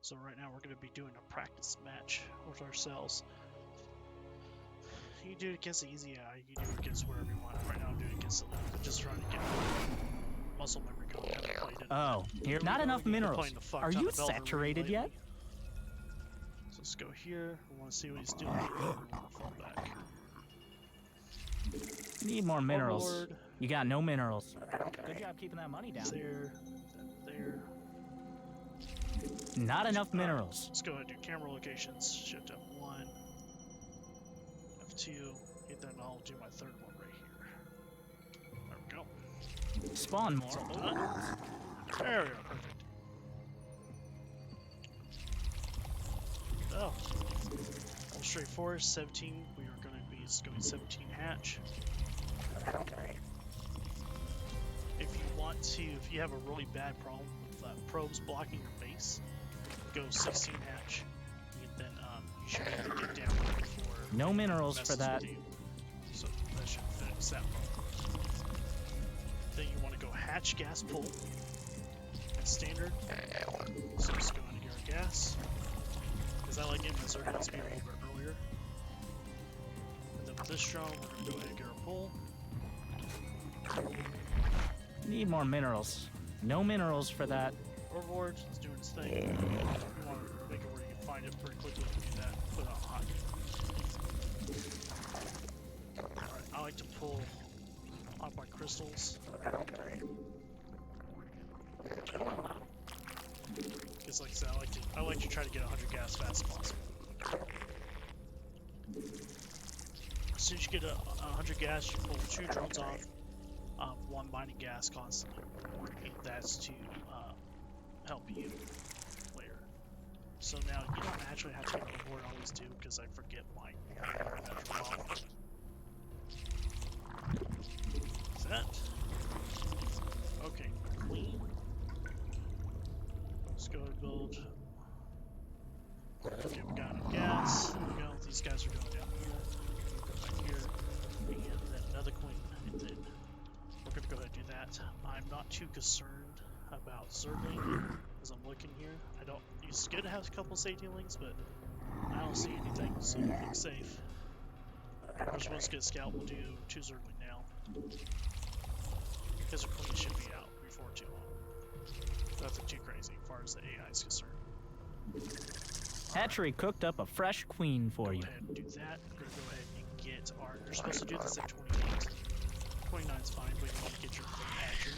So right now we're going to be doing a practice match with ourselves. You can do it against the easy AI, you can do it against wherever you want. Right now I'm doing it against the I'm just trying to get muscle memory going. I haven't played it. Oh, here not enough minerals. Are you saturated yet? So let's go here. We want to see what he's doing. We want to fall back. Need more minerals. Overlord. You got no minerals. Good job keeping that money down. There. Not enough minerals. Let's go ahead and do camera locations. Shift F1, F2, and then I'll do my third one right here. There we go. Spawn more. It's all done. There we go. Perfect. Oh. All straightforward. 17. We are going to be 17 hatch. If you want to, if you have a really bad problem with probes blocking your base, go 16 hatch, and then you should be able to get down before. No minerals for that. So that should fix that problem. Then you want to go hatch gas pull. That's standard. So just go into gear gas. Because I like getting my Zerg speed a little bit earlier. And then with this drone, we're going to go ahead and get our pull. Need more minerals. No minerals for that. Overlord is doing its thing. You want to make it where you can find it pretty quickly to do that. Put it on hot. Alright, I like to pull off my crystals. Because like I said, I like to try to get 100 gas fast as possible. As soon as you get 100 gas, you pull 2 drones off. 1 mining gas constantly. And that's to help you later. So now you don't actually have to get on the board, I always do, because I forget my off. Set. Okay, clean. Let's go and build. Okay, we got enough gas. There we go. These guys are going down here. Go back here. And then another queen. And then we're going to go ahead and do that. I'm not too concerned about Zergling as I'm looking here. It's good to have a couple safety links, but I don't see anything, so I'm safe. First one's get scout, we'll do 2 Zergling now. Because the queen should be out before too long. Nothing too crazy as far as the AI is concerned. Hatchery cooked up a fresh queen for you. Go ahead and do that. We're going to go ahead and get our... You're supposed to do this at 28. 29 is fine, but you want to get your queen hatchery.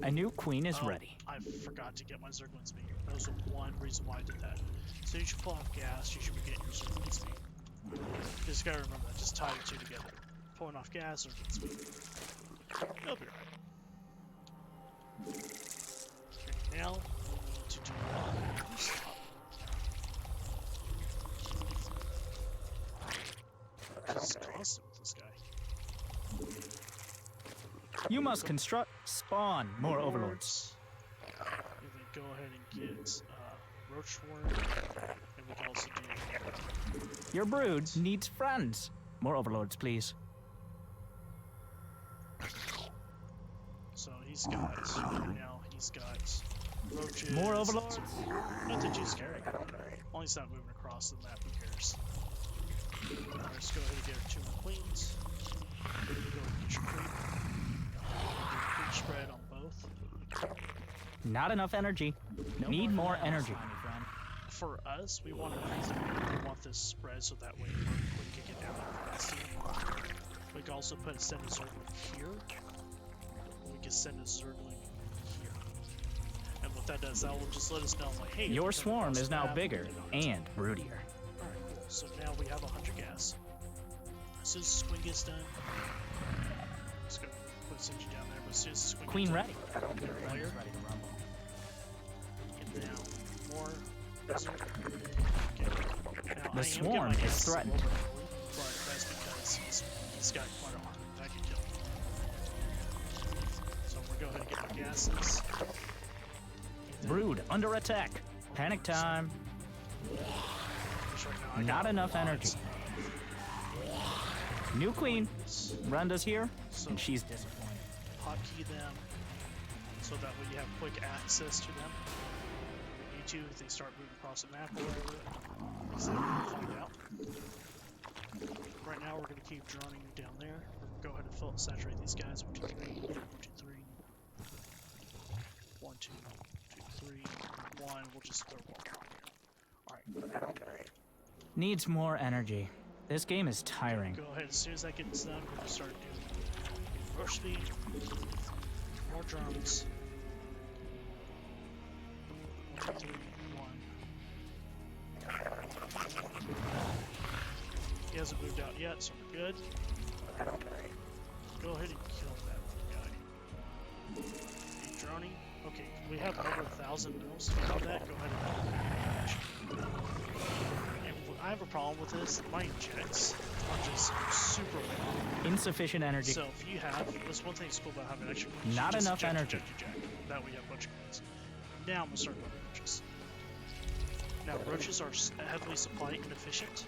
A new queen is ready. I forgot to get my Zerglin speed. That was the one reason why I did that. So you should pull off gas, you should be getting your Zerglin speed. You just gotta remember that, just tie the 2 together. Pulling off gas, Zerglin speed. You'll be right. Okay, now, we need to do just constant with this guy. You must construct spawn more overlords. And then go ahead and get roach swarm, and we can also do. Your brood needs friends. More overlords, please. So he's got right now. He's got roaches. More overlords. Nothing too scary. As long as he's not moving across the map, who cares? Let's go ahead and get our 2 more queens. Go ahead and get your queen. Spread on both. Not enough energy. Need more energy. For us, we want this spread so that way we can get down there fast. We can also put a send a Zergling here. We can send a Zergling here. And what that does, that will just let us know, like, hey, your swarm is now bigger and broodier. Alright, cool. So now we have 100 gas. As soon as the queen gets done, let's go. Send you down there, but as soon as the queen ready. Ready to rumble. And now more. Okay. Now, the swarm is threatened. But that's because he's got quite a army that can kill him. So we're going to go ahead and get our gases. Brood under attack. Panic time. Right not enough energy. New queen. Brenda's here, and she's disappointed. Hotkey them so that way you have quick access to them. too if they start moving across the map or whatever. Because then we'll find out. Right now we're going to keep droning down there. We're going to go ahead and saturate these guys. 1, 2, 3. 1, 2, 3. 1, 2, 2, 3. 1. We'll just throw one on here. Alright. Needs more energy. This game is tiring. Go ahead. As soon as that gets done, we're going to start doing rush speed. More drones. 1, 2, 3, 1. He hasn't moved out yet, so we're good. Go ahead and kill that guy. Hey, droning. Okay, we have over 1,000 minerals. If you have that, go ahead and I have a problem with this. My injects are just super low. Insufficient energy. So if you have, that's one thing that's cool about having extra coins. Not enough energy. That way you have a bunch of coins. Now I'm going to start going to roaches. Now roaches are heavily supply inefficient.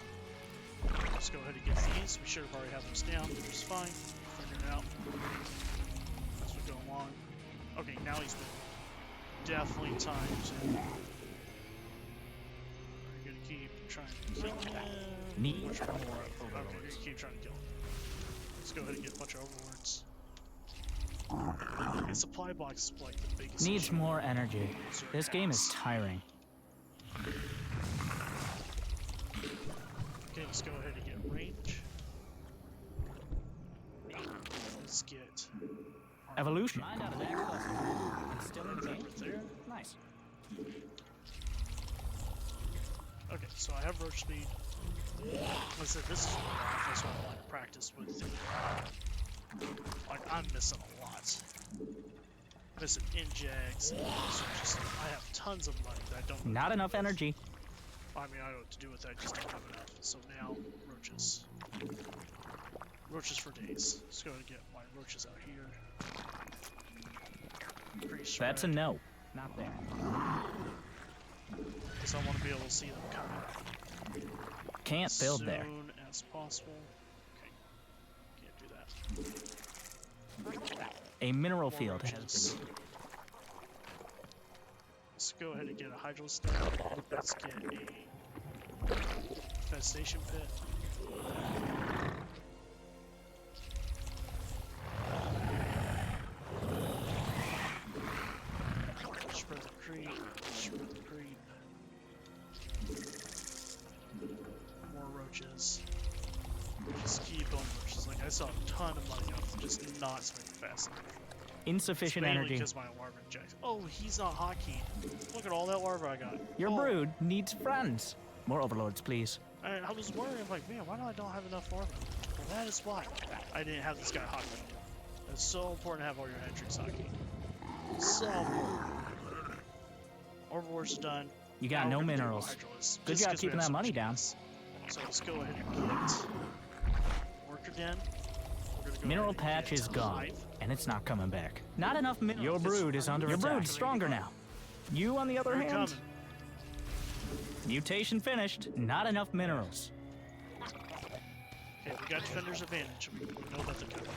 Let's go ahead and get these. We should have already had those down, which is fine. Figure it out as we go along. Okay, now he's moving. Definitely time to. We're gonna keep trying to kill him. Need Which one? more Okay, we're overlords. gonna keep trying to kill him. Let's go ahead and get a bunch of overlords. And supply box is like the biggest. Needs issue more energy. Zerg This game is has. tiring. Okay, let's go ahead and get range. Let's get Evolution. Mind out of that cluster. And still in the game? over there. Nice. Okay, so I have roach speed. Like I said, this is that's what I want to practice with. Like, I'm missing a lot. Missing injects. And just, I have tons of money that I don't know Not what to enough do with. energy. I mean, I don't know what to do with that, I just don't have enough. So now, roaches. Roaches for days. Let's go ahead and get my roaches out here. Pretty sure. That's a no. Not there. Because I want to be able to see them coming. Can't build there. As soon as possible. Okay. Can't do that. A mineral More field has roaches. been. Let's go ahead and get a hydro stack. Let's get a infestation pit. Spread the creep. Spread the creep. More roaches. Just keep on roaches. Like, I saw a ton of money off of just not spending fast enough. Insufficient Mainly energy. because my larva injects. Oh, he's not hotkeyed. Look at all that larva I got. Your Oh. brood needs friends. More overlords, please. I was wondering, like, man, why do I don't have enough larva? Well, that is why. I didn't have this guy hotkeyed. It's so important to have all your entries hotkeyed. So important. Overlords are done. You got Now no we're gonna do minerals. Hydralis, Good just job 'cause we keeping have that so money much down. gas. So let's go ahead and get worker den. We're gonna go Mineral ahead and patch get is gone, hive. and it's not coming back. Not enough minerals. Your brood is under attack. Your brood's stronger now. You, on the other They're hand, coming. mutation finished. Not enough minerals. Okay, we got defender's advantage. We know that they're coming.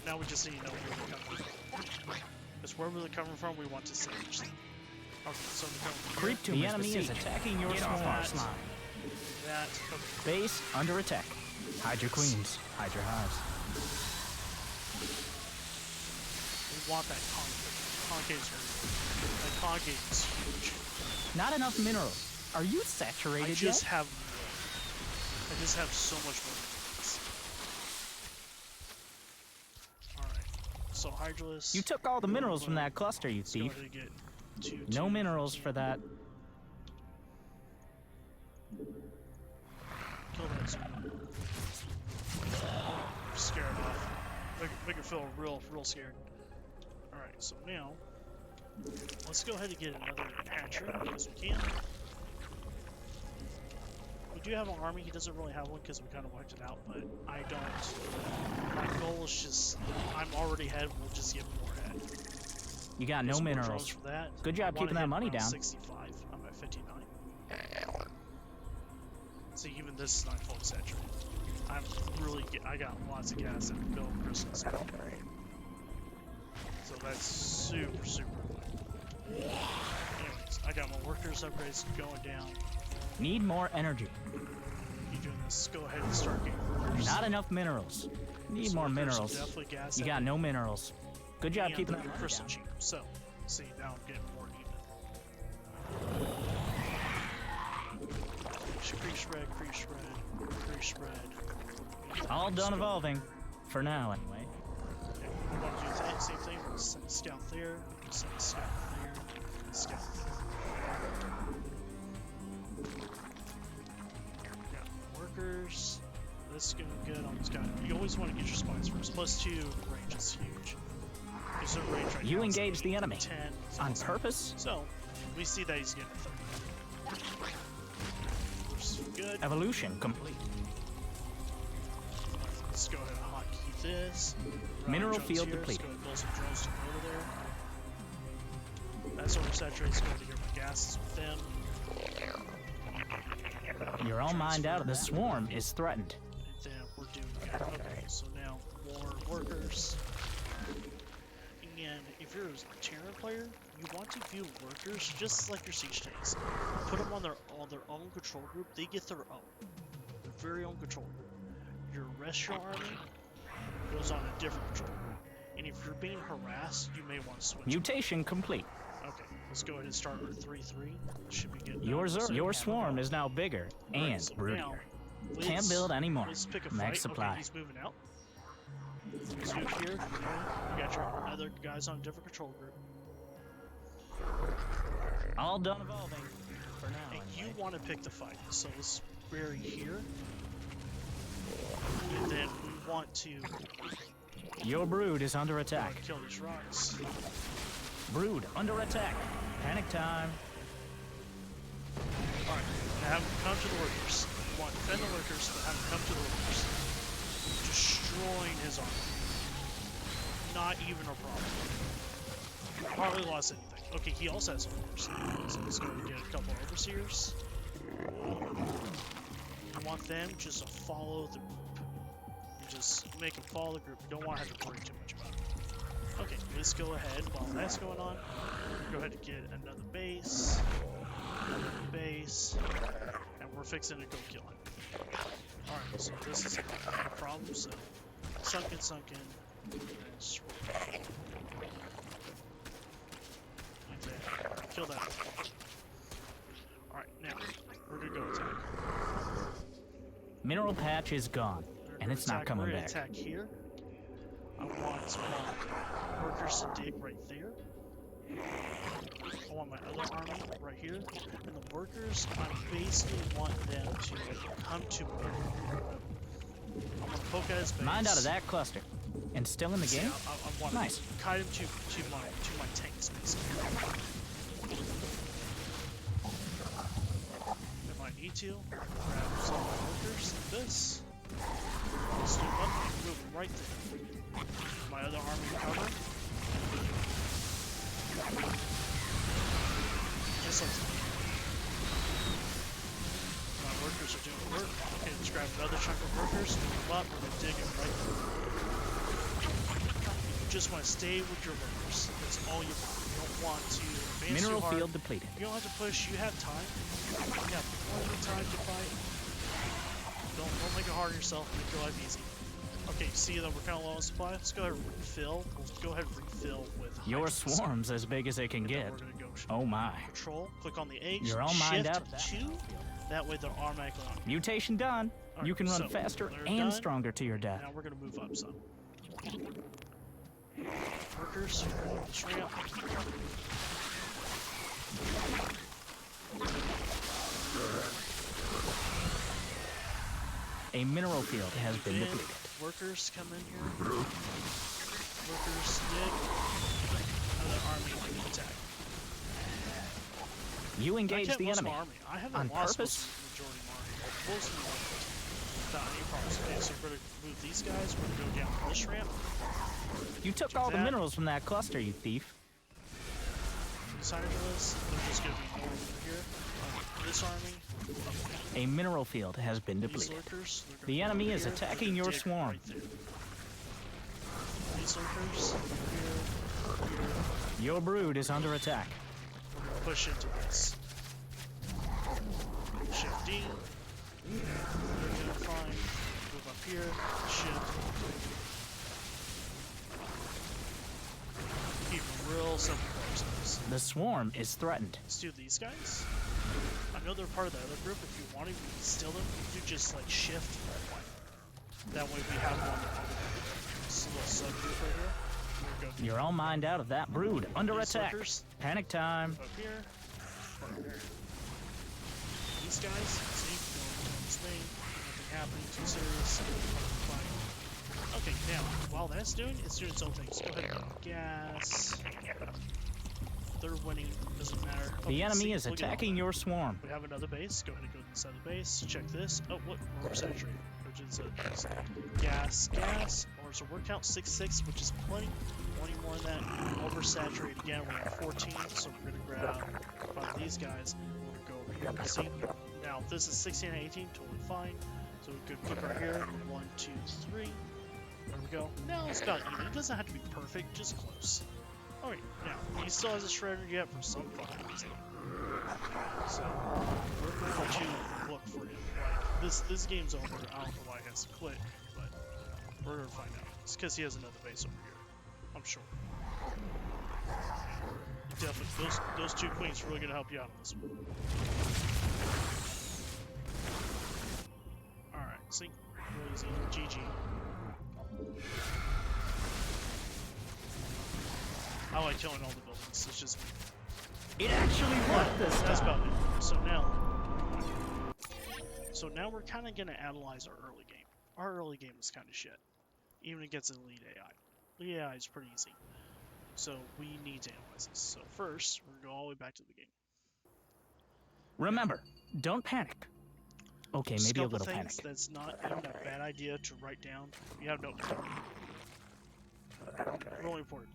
Now we just need to know where they're coming from. Because wherever they're coming from, we want to siege them. Okay, so they're coming from Creep to the enemy is attacking your swarm. that. Okay. Base under attack. Hide your queens. Hide your hives. We want that concave. Concave is very good. That concave is huge. Not enough minerals. Are you saturated I just yet? have more. I just have so much more minerals. Alright. So Hydralis. You took all the minerals from that cluster, you Let's go thief. ahead and get two, No minerals for that. Kill that zombie. Scare it off. Make her feel real scared. Alright, so now let's go ahead and get another hatcher because we can. We do have an army. He doesn't really have one because we kind of wiped it out, but I don't. My goal is just I'm already ahead. We'll just get more ahead. You got no Some more drones minerals. for that. Good job I wanna keeping that hit money around down. 65. I'm at 59. See, even this is not fully saturated. I got lots of gas and build crystals. So that's super, super annoying. Anyways, I got my workers upgrades going down. Need more energy. You doing this? Go ahead and start getting workers. Not enough minerals. Need So more workers are minerals. definitely gas You got heavy. no minerals. Good job And keeping they're that crystal down. cheap. So, see, now I'm getting more even. Crease red, crease red, crease red. All done evolving. For now, anyway. Okay, we're going to do the same thing. We'll send a scout there, send a scout there, and a scout there. Got workers. This is going good on this guy. You always want to get your spies first. +2 range is huge. Because their range right You now is engage 8, the enemy. 10, On something. purpose? So, we see that he's getting a 30. Which is good. Evolution complete. Let's go ahead and hotkey this. Mineral Drones field here. depleted. Let's go ahead and build some drones to go over there. That's oversaturated. Let's go ahead and get my gases with them. You're all mined out. The swarm is threatened. And then we're doing good. Okay, so now more workers. And if you're a Terran player, you want to view workers just like your siege tanks. Put them on their own control group. They get their very own control group. Your restaurant army goes on a different control group. And if you're being harassed, you may want to switch. Mutation complete. Okay, let's go ahead and start with 3-3. Should be good. Your swarm is now bigger and So broodier. now, Can't build anymore. Let's pick a Max fight. supply. Okay, he's moving out. So here, you got your other guys on a different control group. All done evolving. For now, And you anyway. want to pick the fight. So let's bury here. And then we want to Your brood is under attack. kill these rocks. Brood under attack. Panic time. Alright, now have them come to the workers. You want to defend the workers, but have them come to the workers. Destroying his army. Not even a problem. Hardly lost anything. Okay, he also has workers. So let's go and get a couple of overseers. You want them just to follow the group. You just make them follow the group. You don't want to have to worry too much about it. Okay, let's go ahead while that's going on. Go ahead and get another base. Another base. And we're fixing to go kill him. Alright, so this is a problem, so sunken, and kill that. Alright, now we're gonna go attack. Mineral patch is gone, We're and gonna it's not attack- coming we're gonna back. attack here. I want my workers to dig right there. I want my other army right here. And the workers, I basically want them to come to me. I want to poke at his base. Mined out of that cluster. And still in the See, game? I want Nice. to kite him to my tanks, basically. If I need to, grab some of my workers like this. Scoop up and move right there. My other army cover. Just like that. My workers are doing work. Okay, let's grab another chunk of workers, move them up, we're gonna dig it right there. You just want to stay with your workers. That's all you want. You don't want to advance Mineral too hard. field depleted. You don't have to push. You have time. You have plenty of time to fight. Don't make it hard on yourself. Make your life easy. Okay, see that we're kind of low on supply? Let's go ahead and refill. We'll go ahead and refill with Your hydrogen. swarm's as big as they can And then get. we're gonna go Oh my. control. Click on the eggs. You're all mined out of that. Shift 2. That way they're automatically on. Mutation done. Alright, You can run so faster they're and done. stronger to your death. Now we're gonna move up some. Workers, this ramp. A mineral field has been Then depleted. workers come in here. Workers dig. Another army attack. You I engage kept the most of enemy. my army. I haven't On lost purpose? majority of my army. Most of my army. Without any problems. Okay, so we're gonna move these guys. We're gonna go down this ramp. You took do all the that. minerals from that cluster, you thief. Side of this, they're just gonna be more over here. This army. A mineral field has been These depleted. lurkers. They're gonna The go enemy over is here. attacking They're your gonna dig swarm. right there. These lurkers. Here. Your brood is under attack. We're going to push into this. Shift D. We're going to find. Move up here. Shift. Keep it real simple for ourselves. The swarm is threatened. Let's do these guys. I know they're part of the other group. If you want to steal them, you just like shift one. That way we have one. This little subgroup right here. We're going You're all mined out of that brood. Under attack. Lurkers. Panic time. Up here. Over here. These guys, see, going on this thing. Nothing happening too serious. Fine. Okay, now, while that's doing, it's doing its own thing. So go ahead and go gas. They're winning, doesn't matter. The enemy is attacking your swarm. We have another base. Go ahead and go inside the base. Check this. Oh, what? We're oversaturated. Which is gas. Or so word count 6-6, which is plenty. 20 more than that. Oversaturated again. We're at 14, so we're gonna grab one of these guys. We're gonna go over here. See, now this is 16 and 18, totally fine. So we could click right here. 1, 2, 3. There we go. Now it's about even. It doesn't have to be perfect, just close. Alright, now, he still has a shredder yet for some fucking reason. So, we're going to look for him. Like, this game's over. I don't know why he has to quit, but we're gonna find out. It's because he has another base over here. I'm sure. Definitely, those two queens are really gonna help you out on this one. Alright, see? Really easy. GG. I like killing all the buildings. It's just It actually worked this that's time. about it. So now we're kind of gonna analyze our early game. Our early game is kind of shit, even against elite AI. Elite AI is pretty easy, so we need to analyze this. So first, we're gonna go all the way back to the beginning. Remember, don't panic. Okay, Just maybe a couple little things panic. that's not even a bad idea to write down. You have notes. Really important.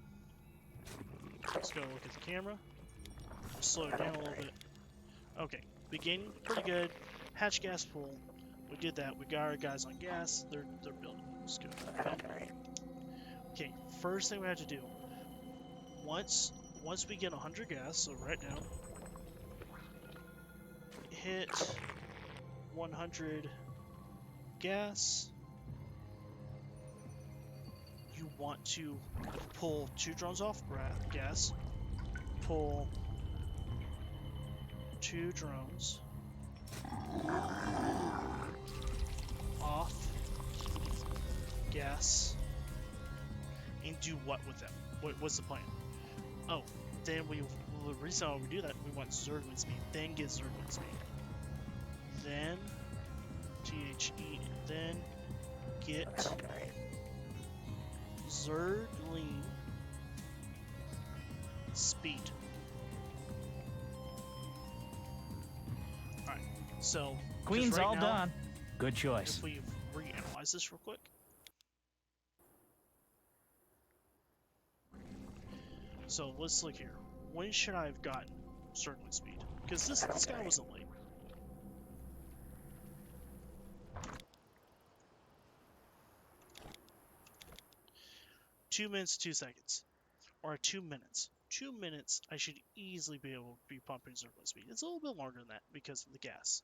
Let's go look at the camera. Slow it down a little bit. Okay, beginning pretty good. Hatch gas pool. We did that. We got our guys on gas. They're building. Let's go. Okay, first thing we have to do. Once we get 100 gas, so right now, hit 100 gas. You want to pull 2 drones off gas. Pull 2 drones off gas, and do what with them? What's the plan? Oh, then the reason why we do that, we want Zergling speed, then get Zergling speed, then THE, then get Zergling speed. Alright, so Queen's right all now, done. Good choice. if we reanalyze this real quick. So let's look here. When should I have gotten Zergling speed? Because this guy wasn't late. Two minutes, 2 seconds. Or 2 minutes. 2 minutes, I should easily be able to be pumping Zergling speed. It's a little bit longer than that because of the gas.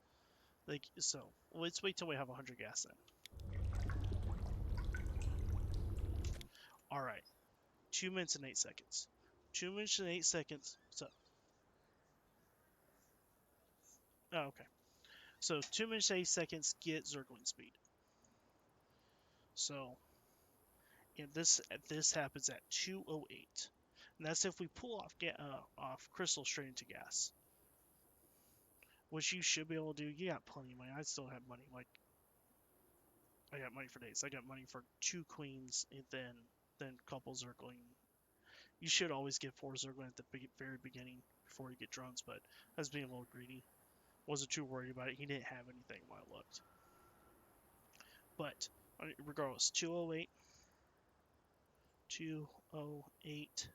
Like, so, let's wait till we have 100 gas then. Alright. 2 minutes and 8 seconds. 2 minutes and 8 seconds. So. Oh, okay. So, 2 minutes and 8 seconds, get Zergling speed. So, and this happens at 2:08. And that's if we pull off crystal straight into gas. Which you should be able to do. You got plenty of money. I still have money. Like, I got money for days. I got money for 2 queens and then a couple Zergling. You should always get 4 Zergling at the very beginning before you get drones, but I was being a little greedy. Wasn't too worried about it. He didn't have anything when I looked. But regardless, 2:08. 2:08.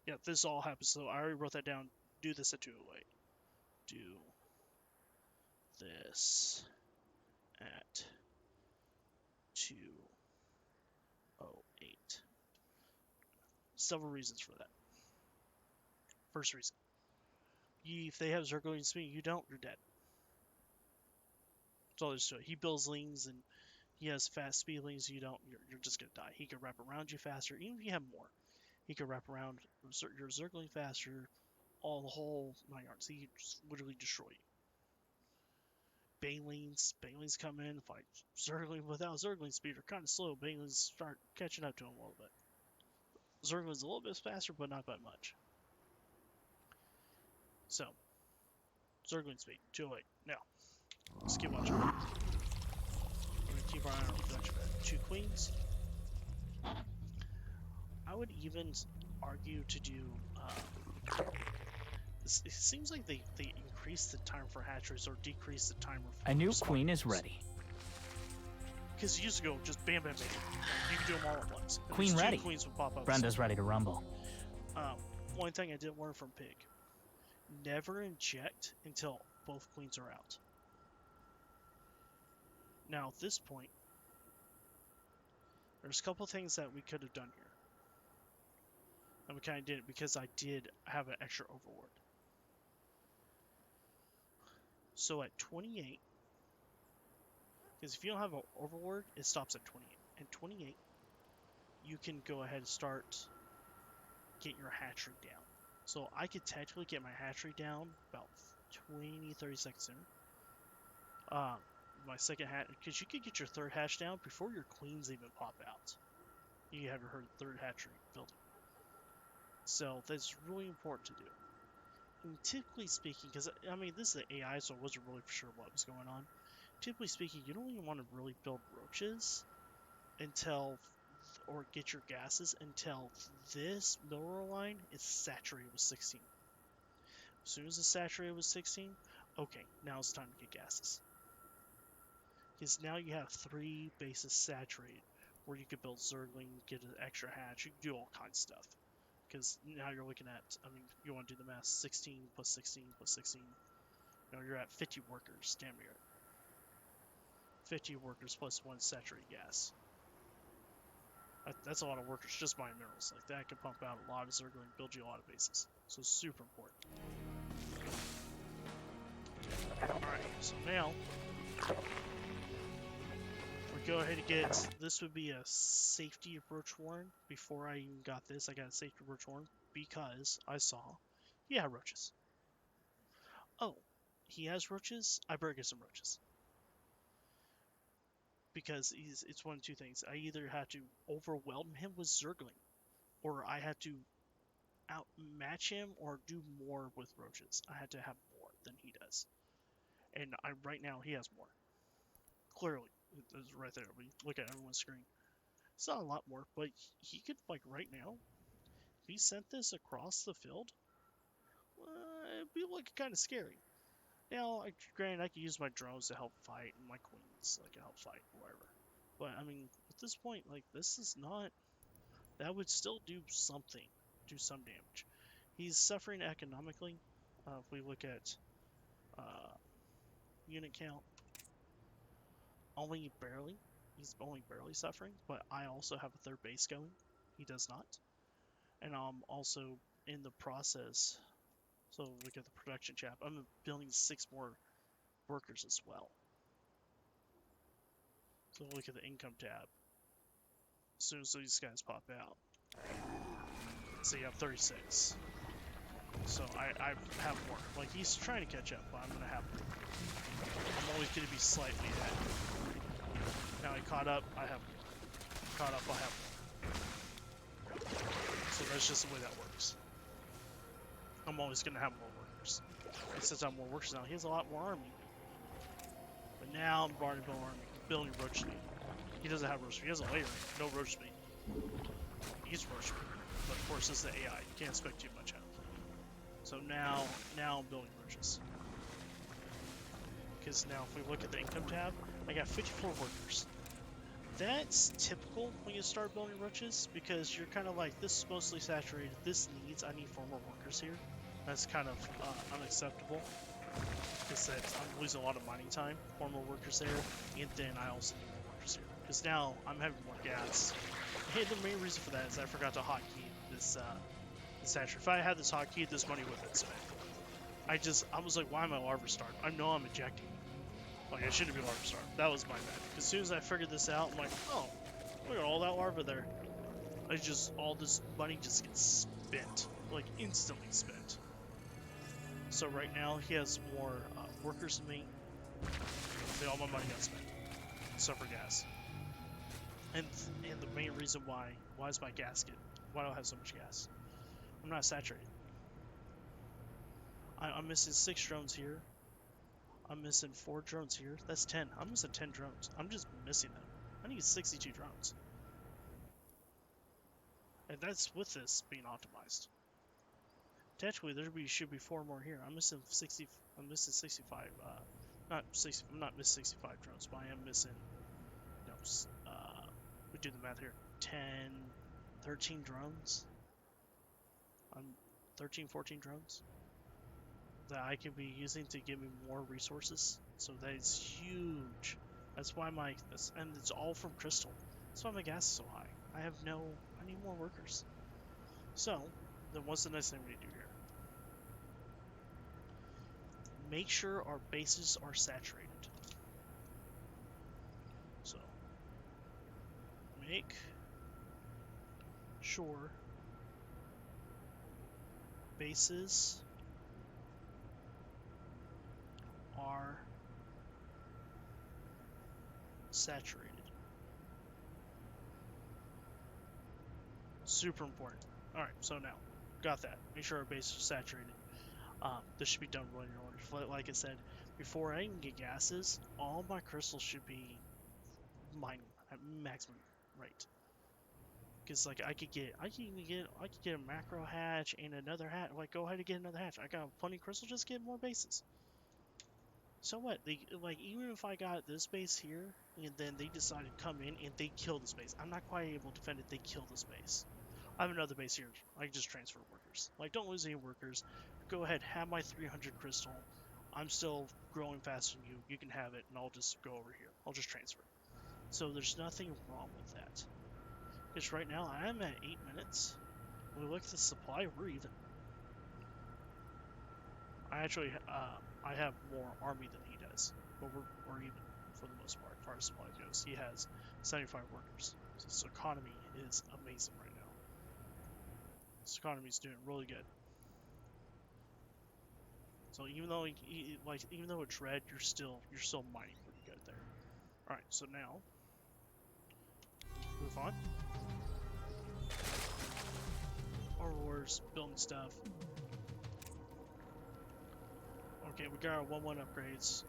Yeah, this all happens. So I already wrote that down. Do this at 2:08. Do this at 8. Several reasons for that. First reason, if they have Zergling speed, you don't, you're dead. That's all there's to it. He builds lings and he has fast speed lings, you don't, you're just gonna die. He can wrap around you faster, even if you have more. He can wrap around your Zergling faster, all the whole 9 yards. He can just literally destroy you. Banelings come in, fight Zergling without Zergling speed are kind of slow. Banelings start catching up to him a little bit. Zergling's a little bit faster, but not by much. So, Zergling speed, 208. Now, let's keep watching. We're going to keep our eye on production. 2 queens. I would even argue to do. It seems like they increase the time for hatcheries or decrease the timer for A new spawn queen is kills. ready. Because you used to go just bam, bam, bam. You could do them all at once. And Queen these 2 ready. queens would pop up. Brenda's ready to rumble. One thing I did learn from Pig: never inject until both queens are out. Now at this point, there's a couple things that we could have done here. And we kind of did it because I did have an extra overlord. So at 28, because if you don't have an overlord, it stops at 28. At 28, you can go ahead and start getting your hatchery down. So I could technically get my hatchery down about 20-30 seconds sooner. My second hatch, because you could get your third hatch down before your queens even pop out. You have your third hatchery building. So that's really important to do. And typically speaking, because I mean this is the AI, so I wasn't really sure what was going on. Typically speaking, you don't even want to really build roaches until, or get your gases until this mineral line is saturated with 16. As soon as it's saturated with 16, okay, now it's time to get gases. Because now you have 3 bases saturated, where you could build Zergling, get an extra hatch, you can do all kinds of stuff. Because now you're looking at, I mean, you want to do the math, 16 plus 16 plus 16. You know, you're at 50 workers, damn near. 50 workers plus 1 saturated gas. That's a lot of workers just buying minerals. Like that can pump out a lot of Zergling, build you a lot of bases. So it's super important. Alright, so now we go ahead and get, this would be a safety approach warrant. Before I even got this, I got a safety approach warrant because I saw he had roaches. Oh, he has roaches? I better get some roaches. Because it's one of 2 things. I either have to overwhelm him with Zergling, or I have to outmatch him or do more with roaches. I had to have more than he does. And right now, he has more. Clearly, it's right there. We look at everyone's screen. It's not a lot more, but he could, like, right now, if he sent this across the field, it'd be looking kind of scary. Now, granted, I could use my drones to help fight, and my queens, like, help fight, whatever. But, I mean, at this point, like, this is not... That would still do something. Do some damage. He's suffering economically. If we look at unit count, only barely. He's only barely suffering, but I also have a 3rd base going. He does not. And I'm also in the process... So look at the production chap. I'm building 6 more workers as well. So look at the income tab. As soon as these guys pop out. So you have 36. So I have more. Like, he's trying to catch up, but I'm going to have more. I'm always going to be slightly ahead. Now he caught up, I have more. Caught up, I have more. So that's just the way that works. I'm always going to have more workers. And since I have more workers now, he has a lot more army. But now I'm already building roach speed. He doesn't have roach speed. He has a layer, no roach speed. He's roach speed. But of course, this is the AI. You can't expect too much out of him. So now I'm building roaches. Because now if we look at the income tab, I got 54 workers. That's typical when you start building roaches, because you're kind of like, this is mostly saturated, I need 4 more workers here. That's kind of unacceptable, because I'm losing a lot of mining time, 4 more workers there, and then I also need more workers here. Because now I'm having more gas, hey, the main reason for that is I forgot to hotkey this this hatchery. If I had this hotkey, this money would have been spent. I was like, why am I larva starved? I know I'm ejecting. Like, I shouldn't be larva starved. That was my bad. As soon as I figured this out, I'm like, oh, look at all that larva there. All this money just gets spent. Like, instantly spent. So right now, he has more workers than me. All my money got spent. Except for gas. And the main reason why is my gasket? Why do I have so much gas? I'm not saturated. I'm missing 6 drones here. I'm missing 4 drones here. That's 10. I'm missing 10 drones. I'm just missing them. I need 62 drones. And that's with this being optimized. Technically, should be 4 more here. I'm missing 60. I'm missing 65. Not 60. I'm not missing 65 drones, but I am missing. No. We do the math here. 10, 13 drones. I'm 13, 14 drones that I can be using to give me more resources. So that is huge. That's why and it's all from crystal. That's why my gas is so high. I need more workers. So, then what's the next thing we need to do here? Make sure our bases are saturated. So, make sure bases are saturated. Super important. Alright, so now, got that. Make sure our base is saturated. This should be done running orders. Like I said, before I even get gases, all my crystals should be mining at maximum rate. Because like I could get a macro hatch and another hatch. Like go ahead and get another hatch. I got plenty of crystals, just get more bases. So what? Even if I got this base here, and then they decided to come in and they kill this base, I'm not quite able to defend it. They kill this base. I have another base here. I can just transfer workers. Like don't lose any workers. Go ahead, have my 300 crystal. I'm still growing faster than you. You can have it, and I'll just go over here. I'll just transfer. So there's nothing wrong with that. Because right now I am at 8 minutes. When we look at the supply, we're even. I actually, I have more army than he does, but we're even for the most part. As far as supply goes, he has 75 workers. So his economy is amazing right now. His economy is doing really good. So even though even though it's red, you're still mining pretty good there. All right, so now move on. Aurors, building stuff. Okay, we got our 1-1 upgrades.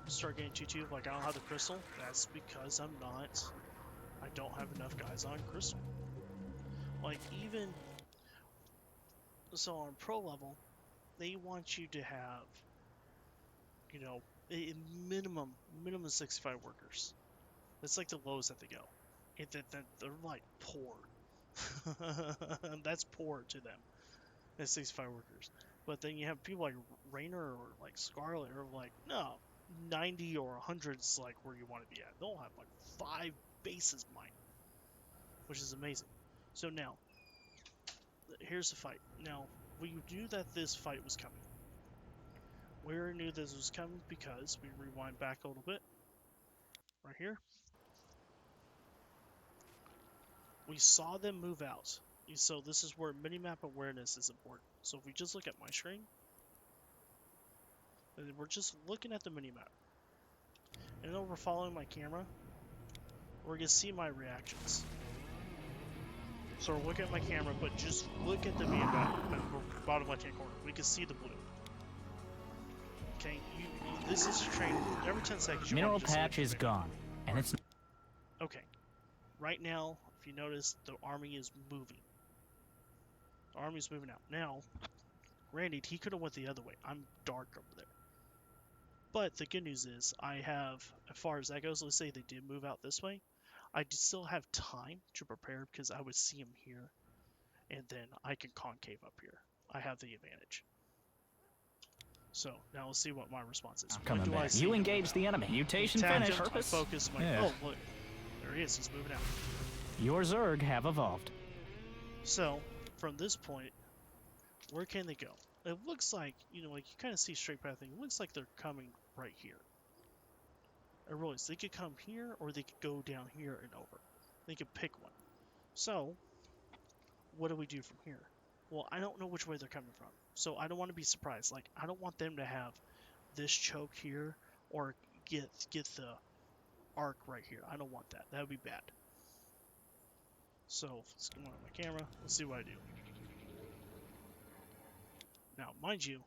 Start getting 2-2. Like I don't have the crystal. That's because I don't have enough guys on crystal. Like even so on pro level, they want you to have, you know, a minimum 65 workers. That's like the lowest that they go. That they're like poor. That's poor to them. That's 65 workers. But then you have people like Rainer or like Scarlet or like, no, 90 or 100 is like where you want to be at. They'll have like 5 bases mined, which is amazing. So now, here's the fight. Now, we knew that this fight was coming. We already knew this was coming because we rewind back a little bit. Right here. We saw them move out. So this is where minimap awareness is important. So if we just look at my screen, and we're just looking at the minimap. And then we're following my camera, we're going to see my reactions. So we're looking at my camera, but just look at the minimap at the bottom left-hand corner. We can see the blue. Okay, this is training. Every 10 seconds, Mineral patch is gone, and it's. Okay, right now, if you notice, the army is moving. The army's moving out. Now, Randy, he could have went the other way. I'm dark over there. But the good news is, I have, as far as that goes, let's say they did move out this way, I still have time to prepare because I would see them here, and then I can concave up here. I have the advantage. So, now let's see what my response is. Coming back. You engage the enemy. Mutation finished. I focus my... Yeah. Oh, look. There he is. He's moving out. Your Zerg have evolved. So, from this point, where can they go? It looks like, you know, like you kind of see straight pathing. It looks like they're coming right here. It really is. They could come here, or they could go down here and over. They could pick one. So, what do we do from here? Well, I don't know which way they're coming from. So I don't want to be surprised. Like, I don't want them to have this choke here, or get the arc right here. I don't want that. That would be bad. So, let's go on my camera. Let's see what I do. Now, mind you,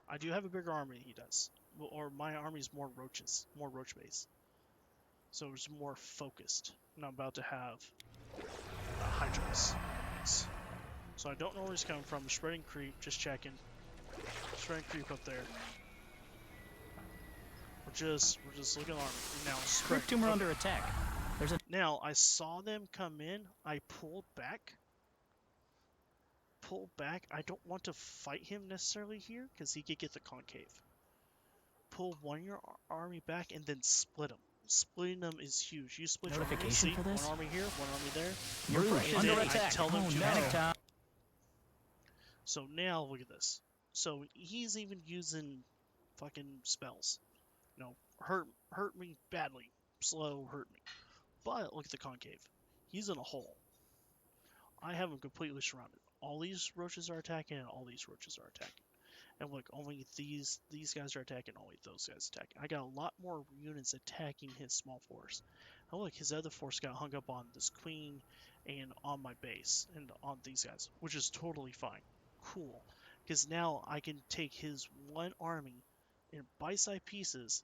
I do have a bigger army than he does. Or my army is more roaches, more roach base. So it's more focused. And I'm about to have hydras. So I don't know where he's coming from. Spreading creep, just checking. Spreading creep up there. We're just looking at army. Now Group tumor under attack. There's a Now I saw them come in. I pulled back. I don't want to fight him necessarily here because he could get the concave. Pull one of your army back and then split them. Splitting them is huge. You split your army, see? for this? One army here, one army there. You're under attack. Tell them to panic time. So now look at this. So he's even using fucking spells. You know, hurt me badly. Slow, hurt me. But look at the concave. He's in a hole. I have him completely surrounded. All these roaches are attacking, and all these roaches are attacking. And look, only these guys are attacking, only those guys attacking. I got a lot more units attacking his small force. And look, his other force got hung up on this queen and on my base and on these guys, which is totally fine. Cool. Because now I can take his one army in bite-sized pieces,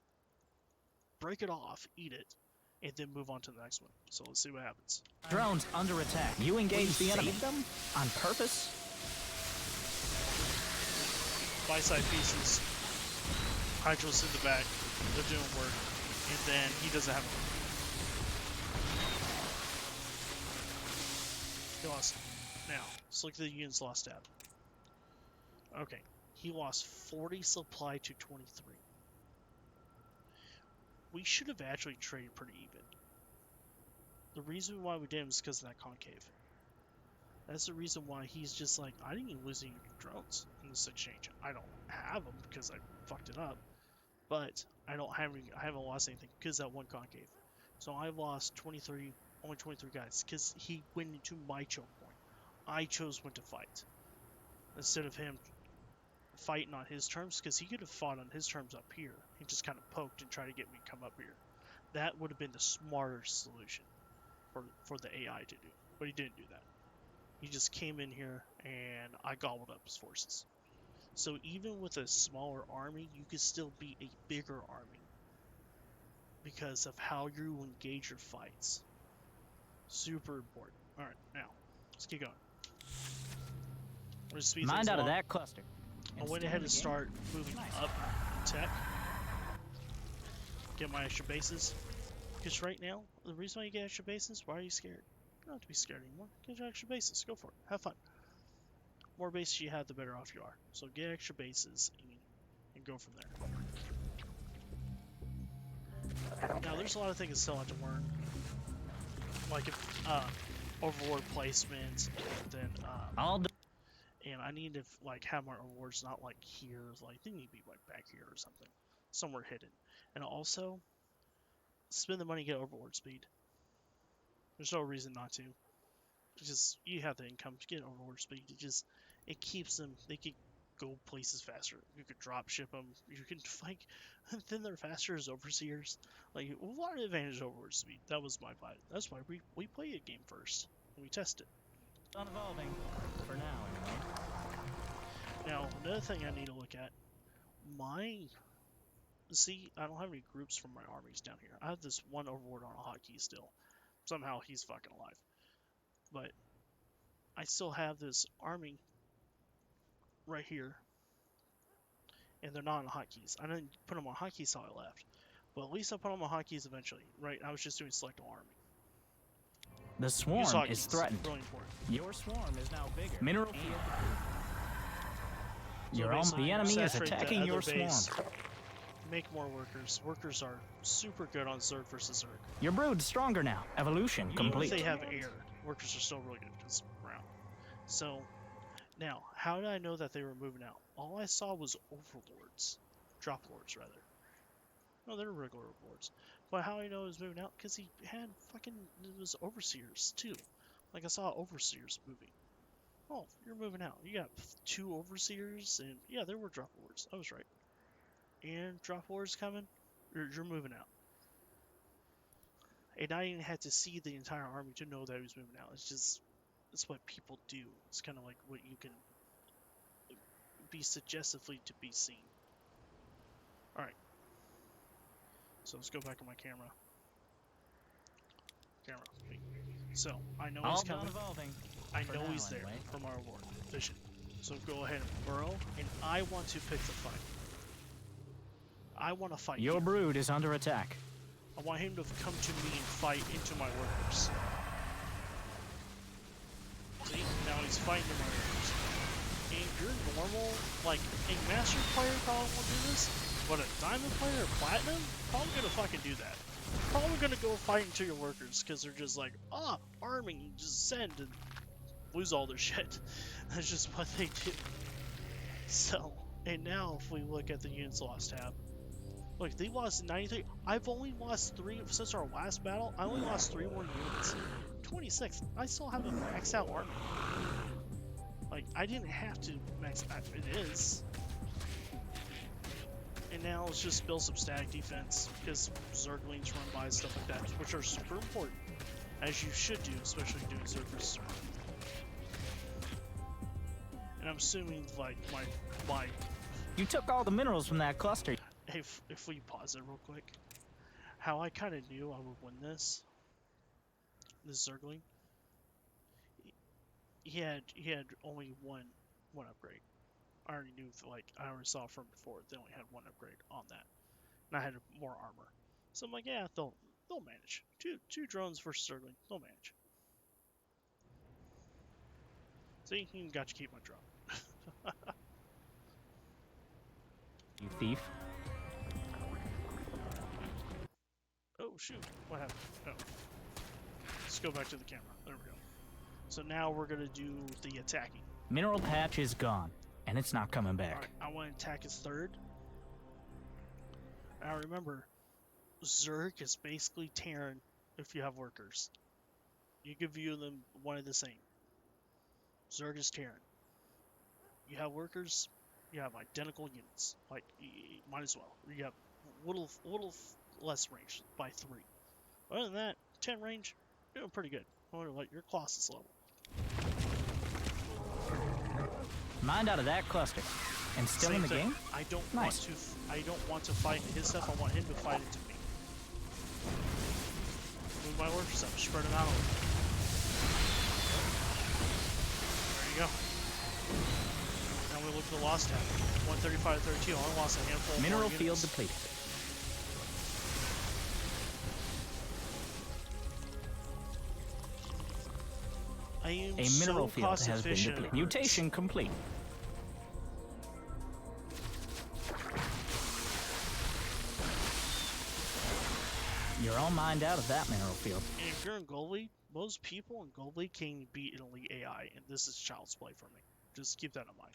break it off, eat it, and then move on to the next one. So let's see what happens. Drones under attack. You engage the enemy. Them on purpose? Bite-sized pieces. Hydros in the back. They're doing work. And then he doesn't have a... He lost. Now, let's look at the units lost at. Okay. He lost 40 supply to 23. We should have actually traded pretty even. The reason why we didn't is because of that concave. That's the reason why he's just like, I didn't even lose any drones in this exchange. I don't have them because I fucked it up, but I haven't lost anything because of that one concave. So I lost only 23 guys because he went into my choke point. I chose when to fight instead of him fighting on his terms, because he could have fought on his terms up here. He just kind of poked and tried to get me to come up here. That would have been the smarter solution for the AI to do, but he didn't do that. He just came in here and I gobbled up his forces. So even with a smaller army, you could still beat a bigger army because of how you engage your fights. Super important. Alright, now, let's keep going. Mind out of that cluster. I went ahead and start moving up tech. Get my extra bases. Because right now, the reason why you get extra bases, why are you scared? You don't have to be scared anymore. Get your extra bases. Go for it. Have fun. The more bases you have, the better off you are. So get extra bases and go from there. Now, there's a lot of things I still have to learn. Like if, overlord placement, and then, and I need to like have my overlords not like here, like they need to be like back here or something, somewhere hidden. And also, spend the money to get overlord speed. There's no reason not to. Just you have the income to get overlord speed. It keeps them. They can go places faster. You could drop ship them. You can like then they're faster as overseers. Like a lot of advantage of overlord speed. That was my plan. That's why we play a game first and we test it. Unevolving for now, anyway. Now, another thing I need to look at, see, I don't have any groups from my armies down here. I have this one overlord on a hotkey still. Somehow he's fucking alive. But I still have this army right here, and they're not on hotkeys. I didn't put them on hotkeys so I left. But at least I put them on hotkeys eventually, right? I was just doing select army. The swarm is threatened. Really important. Your swarm is now bigger. Mineral field. So The enemy is attacking your swarm. Make more workers. Workers are super good on Zerg versus Zerg. Your brood's stronger now. Evolution Even if complete. they have air, workers are still really good because around. So now, how did I know that they were moving out? All I saw was overlords, drop lords rather. No, they're regular lords. But how I know he was moving out? Because he had fucking it was overseers too. Like I saw overseers moving. Oh, you're moving out. You got 2 overseers, and yeah, there were drop lords. I was right. And drop lords coming. You're moving out. And I didn't have to see the entire army to know that he was moving out. It's what people do. It's kind of like what you can be suggestively to be seen. All right. So let's go back on my camera. So I know he's coming. Evolving. I For know now, he's there anyway. from our war vision. So go ahead and burrow, and I want to pick the fight. I want to fight. Your here. brood is under attack. I want him to come to me and fight into my workers. See, now he's fighting my workers. And your normal, like, a master player probably won't do this, but a diamond player or platinum probably gonna fucking do that. Probably gonna go fight into your workers because they're just like, arming, just send and lose all their shit. That's just what they do. So, and now if we look at the units lost tab, look, they lost 93. I've only lost 3 since our last battle. I only lost 3 more units. 26. I still have a maxed out army. Like, I didn't have to max out. It is. And now let's just build some static defense because Zerglings run by stuff like that, which are super important, as you should do, especially doing Zerg versus Zerg. And I'm assuming like my You took all the minerals from that cluster. if we pause it real quick, how I kind of knew I would win this Zergling. He had only one upgrade. I already knew, like, I already saw from before, they only had 1 upgrade on that. And I had more armor. So I'm like, yeah, they'll manage. Two drones versus Zergling, they'll manage. See, he even got to keep my drone. You thief. Oh, shoot. What happened? Oh. Let's go back to the camera. There we go. So now we're going to do the attacking. Mineral patch is gone, and it's not coming back. Alright, I want to attack his 3rd. Now remember, Zerg is basically Terran if you have workers. You can view them one and the same. Zerg is Terran. You have workers, you have identical units. Like, might as well. You have little less range by 3. Other than that, 10 range, you're doing pretty good. Like your Colossus level. Mind out of that cluster. And still Same in the thing. game? I don't Nice. want to fight his stuff. I want him to fight into me. Move my workers up, spread them out a little. There you go. Now we look at the lost tab. 135 to 32. I only lost a handful of Mineral more field units. depleted. I am A so mineral field cost has been efficient. depleted. Mutation complete. You're all mined out of that mineral field. And if you're in Gold League, most people in Gold League can beat an elite AI, and this is child's play for me. Just keep that in mind.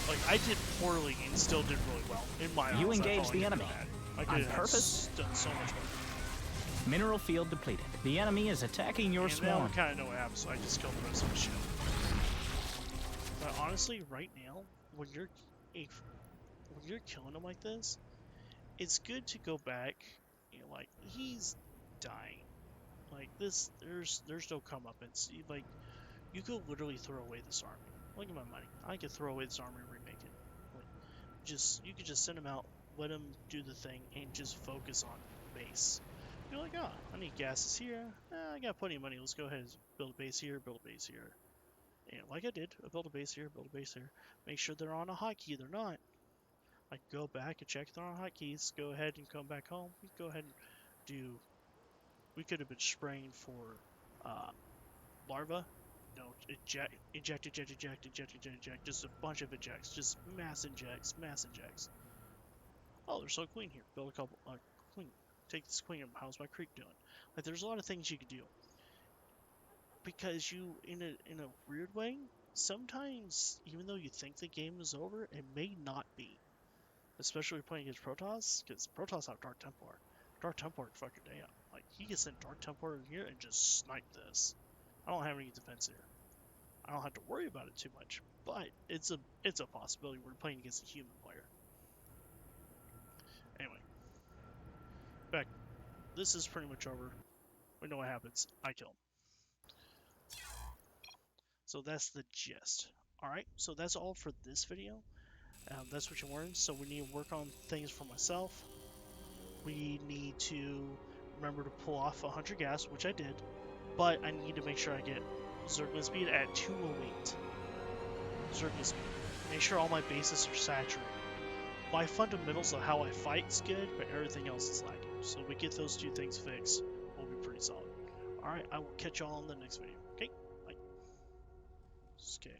Like, I did poorly and still did really well. In my eyes, You I engaged thought I the did enemy. bad. I On could have purpose? done so much better. Mineral field depleted. The enemy is attacking your And now swarm. I kind of know what happened, so I just killed the rest of the shit. But honestly, right now, when you're killing him like this, it's good to go back. You know, like, he's dying. Like this, there's no comeuppance. Like, you could literally throw away this army. Look at my money. I could throw away this army and remake it. Like, you could just send him out, let him do the thing, and just focus on base. You're like, oh, I need gases here. I got plenty of money. Let's go ahead and build a base here, build a base here. And like I did, I built a base here, build a base here. Make sure they're on a hotkey. They're not. Like, go back and check if they're on hotkeys. Go ahead and come back home. We go ahead and do. We could have been spraying for larva eject. Just a bunch of ejects. Just mass injects, mass injects. Oh, there's a queen here. Build a couple. Queen. Take this queen. How's my creep doing? Like, there's a lot of things you could do. Because you, in a weird way, sometimes, even though you think the game is over, it may not be. Especially when playing against Protoss, because Protoss have Dark Templar. Dark Templar can fuck your day up. Like, he can send Dark Templar in here and just snipe this. I don't have any defense here. I don't have to worry about it too much, but it's a possibility. We're playing against a human player. Anyway, back. This is pretty much over. We know what happens. I kill him. So that's the gist. Alright, so that's all for this video. That's what you learned. So we need to work on things for myself. We need to remember to pull off 100 gas, which I did. But I need to make sure I get Zerg speed at 208. Zerg speed. Make sure all my bases are saturated. My fundamentals of how I fight's good, but everything else is lacking. So if we get those two things fixed, we'll be pretty solid. Alright, I will catch y'all on the next video. Okay? Bye. Okay.